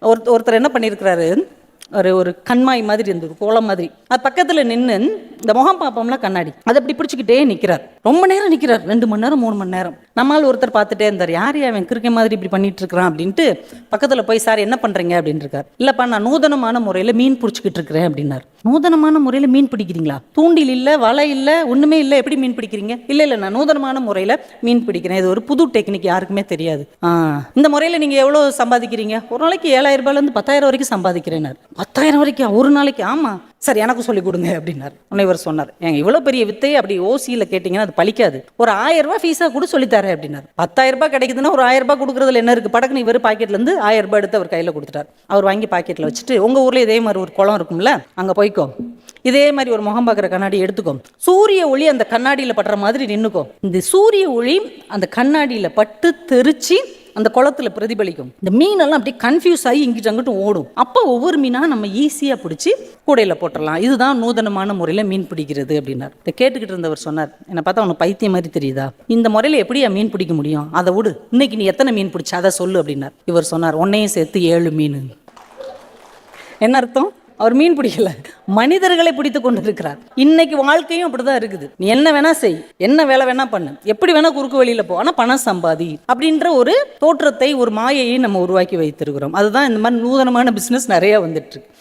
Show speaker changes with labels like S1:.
S1: ஒருத்தர் என்ன பண்ணியிருக்கிறாரு, ஒரு கண்மாய் மாதிரி இருந்தது, கோலம் மாதிரி. அது பக்கத்தில் நின்று இந்த முகம் பார்ப்போம்ல கண்ணாடி, அதை அப்படி பிடிச்சிக்கிட்டே நிற்கிறார். ரொம்ப நேரம் நிற்கிறார், 2 மணி நேரம் 3 மணி நேரம். நம்மால் ஒருத்தர் பார்த்துட்டே இருந்தார், யார் அவன் கிறுக்கை மாதிரி இப்படி பண்ணிட்டு இருக்கிறான் அப்படின்ட்டு பக்கத்தில் போய், சார் என்ன பண்ணுறீங்க அப்படின்னு இருக்கார். இல்லைப்பா, நான் நூதனமான முறையில் மீன் பிடிச்சிக்கிட்டு இருக்கிறேன் அப்படின்னார். நூதனமான முறையில் மீன் பிடிக்கிறீங்களா? தூண்டில் இல்லை, வலை இல்லை, ஒன்றுமே இல்லை, எப்படி மீன் பிடிக்கிறீங்க? இல்லை நான் நூதனமான முறையில் மீன் பிடிக்கிறேன், இது ஒரு புது டெக்னிக், யாருக்குமே தெரியாது. இந்த முறையில் நீங்கள் எவ்வளோ சம்பாதிக்கிறீங்க? ஒரு நாளைக்கு 7,000 ரூபாயிலேருந்து 10,000 வரைக்கும் சம்பாதிக்கிறேன்னார். 10,000 வரைக்கும் ஒரு நாளைக்கு? ஆமாம் சார், எனக்கும் சொல்லிக் கொடுங்க அப்படின்னார். உன்னை இவர் சொன்னார், ஏங்க இவ்வளோ பெரிய வித்தையை அப்படி ஓசியில் கேட்டிங்கன்னா அது பழிக்காது, ஒரு 1000 ரூபாய் ஃபீஸாக கூட சொல்லித்தாரேன் அப்படின்னார். 10,000 ரூபாய் கிடைக்குதுன்னா ஒரு 1000 ரூபாய் கொடுக்குறதுல என்ன இருக்குது? படக்குன்னு இவர் பாக்கெட்லேருந்து 1000 ரூபாய் எடுத்து அவர் கையில் கொடுத்துட்டார். அவர் வாங்கி பாக்கெட்டில் வச்சுட்டு, உங்கள் ஊரில் இதே மாதிரி ஒரு குளம் இருக்கும்ல, அங்கே போய்க்கோ, இதே மாதிரி ஒரு முகம் பார்க்குற கண்ணாடி எடுத்துக்கோ, சூரிய ஒளி அந்த கண்ணாடியில் படுற மாதிரி நின்றுக்கோ, இந்த சூரிய ஒளி அந்த கண்ணாடியில் பட்டு தெரிச்சு அந்த குளத்துல பிரதிபலிக்கும். இந்த மீனெல்லாம் அப்படியே கன்ஃபியூஸ் ஆகி இங்கிட்டு அங்கிட்டும் ஓடும். அப்போ ஒவ்வொரு மீனாக நம்ம ஈஸியாக பிடிச்சி கூடையில் போட்டுடலாம். இதுதான் நூதனமான முறையில் மீன் பிடிக்கிறது அப்படின்னார். இதை கேட்டுக்கிட்டு இருந்தவர் சொன்னார், என்னை பார்த்தா உனக்கு பைத்தியம் மாதிரி தெரியுதா? இந்த முறையில் எப்படியா மீன் பிடிக்க முடியும்? அதை விடு, இன்னைக்கு நீ எத்தனை மீன் பிடிச்ச அதை சொல்லு அப்படின்னார். இவர் சொன்னார், உன்னையும் சேர்த்து 7 மீன். என்ன அர்த்தம்? அவர் மீன் பிடிக்கல, மனிதர்களை பிடித்து கொண்டு இருக்கிறார். இன்னைக்கு வாழ்க்கையும் அப்படிதான் இருக்குது. நீ என்ன வேணா செய், என்ன வேலை வேணா பண்ணு, எப்படி வேணா குறுக்கு வழியில போ, ஆனா பணம் சம்பாதி அப்படின்ற ஒரு தோற்றத்தை, ஒரு மாயையை நம்ம உருவாக்கி வைத்திருக்கிறோம். அதுதான் இந்த மாதிரி நூதனமான பிசினஸ் நிறைய வந்துட்டு இருக்கு.